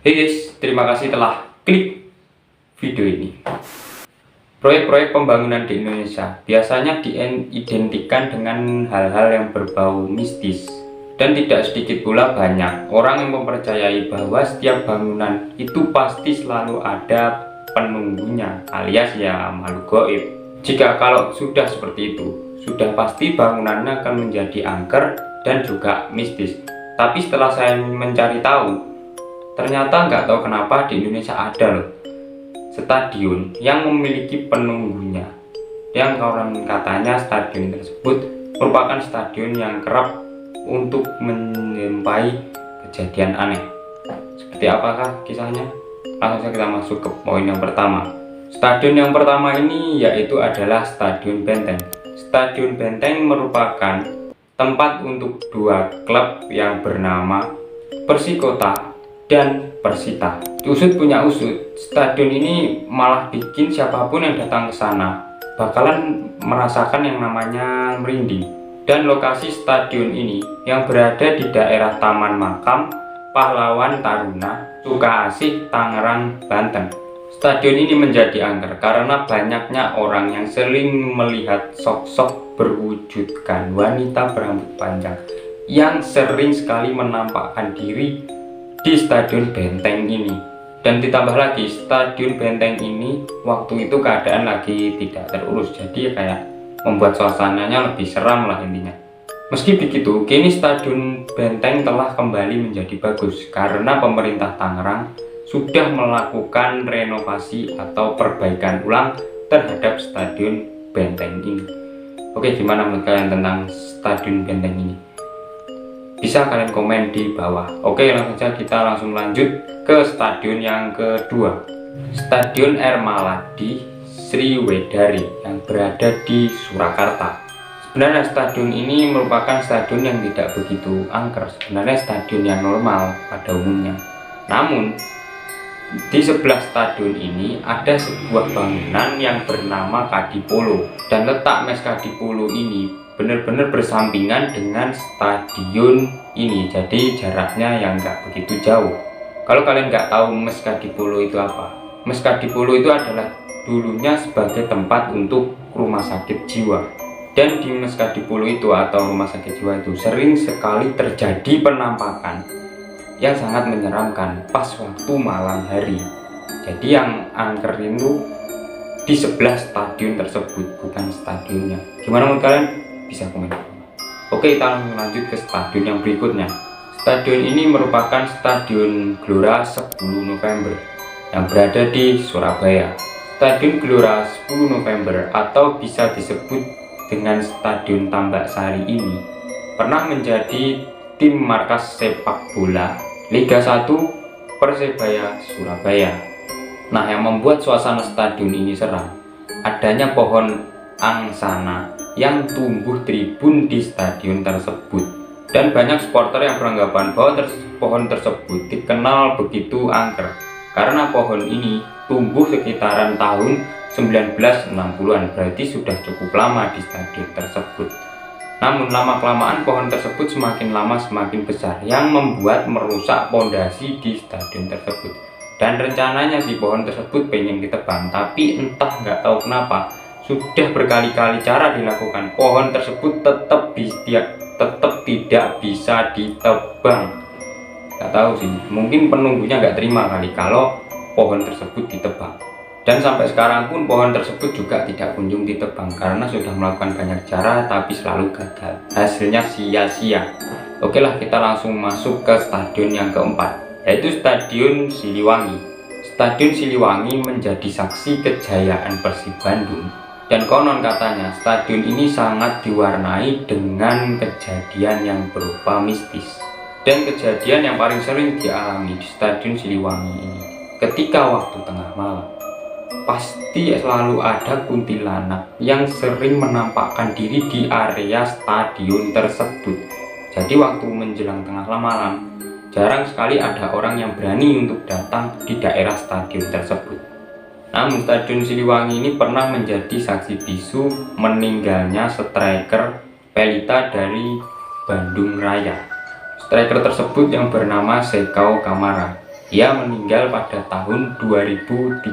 Hey guys, terima kasih telah klik video ini. Proyek-proyek pembangunan di Indonesia biasanya diidentikan dengan hal-hal yang berbau mistis. Dan tidak sedikit pula banyak orang yang mempercayai bahwa setiap bangunan itu pasti selalu ada penunggunya, alias ya makhluk gaib. Jika kalau sudah seperti itu, sudah pasti bangunannya akan menjadi angker dan juga mistis. Tapi setelah saya mencari tahu, ternyata nggak tahu kenapa di Indonesia ada loh stadion yang memiliki penunggunya. Yang orang katanya stadion tersebut merupakan stadion yang kerap untuk menyampai kejadian aneh. Seperti apakah kisahnya? Langsung saja kita masuk ke poin yang pertama. Stadion yang pertama ini yaitu adalah Stadion Benteng. Stadion Benteng merupakan tempat untuk dua klub yang bernama Persikota dan Persita. Usut punya usut, stadion ini malah bikin siapapun yang datang ke sana bakalan merasakan yang namanya merinding. Dan lokasi stadion ini yang berada di daerah Taman Makam Pahlawan Taruna, Sukasih, Tangerang, Banten. Stadion ini menjadi angker karena banyaknya orang yang sering melihat sosok berwujudkan wanita berambut panjang yang sering sekali menampakkan diri di Stadion Benteng ini. Dan ditambah lagi, Stadion Benteng ini waktu itu keadaan lagi tidak terurus, jadi kayak membuat suasananya lebih seram lah intinya. Meski begitu, kini Stadion Benteng telah kembali menjadi bagus karena pemerintah Tangerang sudah melakukan renovasi atau perbaikan ulang terhadap Stadion Benteng ini. Oke, gimana menurut kalian tentang Stadion Benteng ini? Bisa kalian komen di bawah. Oke, langsung saja kita langsung lanjut ke stadion yang kedua, Stadion Air Maladi Sriwedari yang berada di Surakarta. Sebenarnya stadion ini merupakan stadion yang tidak begitu angker, sebenarnya stadion yang normal pada umumnya. Namun di sebelah stadion ini ada sebuah bangunan yang bernama Kadipolo, dan letak Mes Kadipolo ini benar-benar bersampingan dengan stadion ini, jadi jaraknya yang nggak begitu jauh. Kalau kalian nggak tahu Mes Kadipolo itu apa, Mes Kadipolo itu adalah dulunya sebagai tempat untuk rumah sakit jiwa. Dan di Mes Kadipolo itu atau rumah sakit jiwa itu sering sekali terjadi penampakan yang sangat menyeramkan pas waktu malam hari. Jadi yang angker itu di sebelah stadion tersebut, bukan stadionnya. Gimana menurut kalian? Bisa komen. Oke, kita langsung lanjut ke stadion yang berikutnya. Stadion ini merupakan Stadion Gelora 10 November yang berada di Surabaya. Stadion Gelora 10 November atau bisa disebut dengan Stadion Tambak Sari ini pernah menjadi tim markas sepak bola Liga 1 Persebaya Surabaya. Nah, yang membuat suasana stadion ini seram, adanya pohon angsana yang tumbuh tribun di stadion tersebut. Dan banyak supporter yang beranggapan bahwa pohon tersebut dikenal begitu angker karena pohon ini tumbuh sekitaran tahun 1960-an, berarti sudah cukup lama di stadion tersebut. Namun lama-kelamaan pohon tersebut semakin lama semakin besar yang membuat merusak pondasi di stadion tersebut. Dan rencananya si pohon tersebut pengen ditebang, tapi entah nggak tahu kenapa sudah berkali-kali cara dilakukan, pohon tersebut tetap tidak bisa ditebang. Nggak tahu sih, mungkin penunggunya nggak terima kali kalau pohon tersebut ditebang. Dan sampai sekarang pun pohon tersebut juga tidak kunjung ditebang karena sudah melakukan banyak cara tapi selalu gagal, hasilnya sia-sia. Oke lah, kita langsung masuk ke stadion yang keempat, yaitu Stadion Siliwangi. Stadion Siliwangi menjadi saksi kejayaan Persib Bandung. Dan konon katanya stadion ini sangat diwarnai dengan kejadian yang berupa mistis. Dan kejadian yang paling sering dialami di Stadion Siliwangi ini ketika waktu tengah malam, pasti selalu ada kuntilanak yang sering menampakkan diri di area stadion tersebut. Jadi waktu menjelang tengah malam, jarang sekali ada orang yang berani untuk datang di daerah stadion tersebut. Namun Stadion Siliwangi ini pernah menjadi saksi bisu meninggalnya striker Pelita dari Bandung Raya. Striker tersebut yang bernama Sekau Kamara. Ia meninggal pada tahun 2013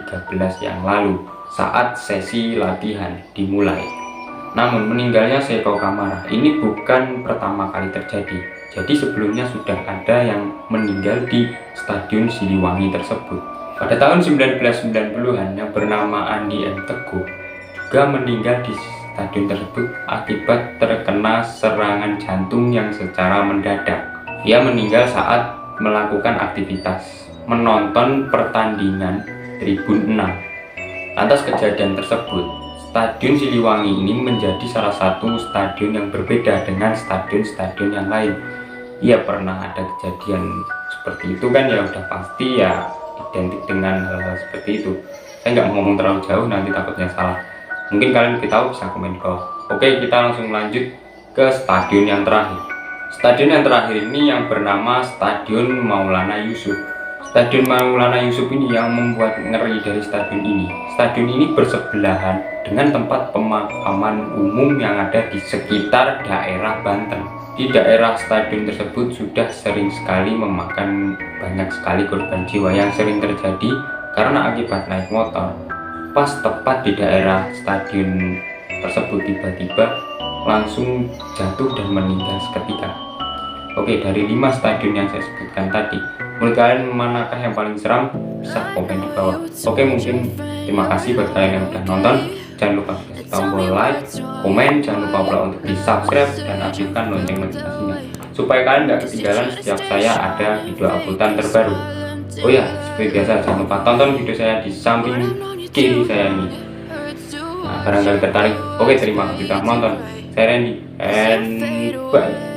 yang lalu saat sesi latihan dimulai. Namun meninggalnya Seiko Kamara ini bukan pertama kali terjadi. Jadi sebelumnya sudah ada yang meninggal di Stadion Siliwangi tersebut. Pada tahun 1990-an yang bernama Andi M. Teguh juga meninggal di stadion tersebut akibat terkena serangan jantung yang secara mendadak. Ia meninggal saat melakukan aktivitas menonton pertandingan Tribun 6. Atas kejadian tersebut, Stadion Siliwangi ini menjadi salah satu stadion yang berbeda dengan stadion-stadion yang lain. Ya pernah ada kejadian seperti itu kan, ya udah pasti ya identik dengan hal-hal seperti itu. Saya nggak mau ngomong terlalu jauh, nanti takutnya salah. Mungkin kalian lebih tahu, bisa komen di bawah. Oke, kita langsung lanjut ke stadion yang terakhir. Stadion yang terakhir ini yang bernama Stadion Maulana Yusuf. Stadion Maulana Yusuf ini yang membuat ngeri dari stadion ini. Stadion ini bersebelahan dengan tempat pemakaman umum yang ada di sekitar daerah Banten. Di daerah stadion tersebut sudah sering sekali memakan banyak sekali korban jiwa yang sering terjadi karena akibat naik motor. Pas tepat di daerah stadion tersebut tiba-tiba langsung jatuh dan meninggal seketika. Oke, dari 5 stadion yang saya sebutkan tadi, menurut kalian manakah yang paling seram? Bisa komen di bawah. Oke, mungkin terima kasih buat kalian yang udah nonton. Jangan lupa kasih tombol like, komen, jangan lupa pula untuk di subscribe dan aktifkan lonceng notifikasinya supaya kalian nggak ketinggalan setiap saya ada video uploadan terbaru. Oh ya, seperti biasa jangan lupa tonton video saya di samping kiri saya ini. Nah, barangkali tertarik. Oke, terima kasih telah menonton. Saya Randy and bye.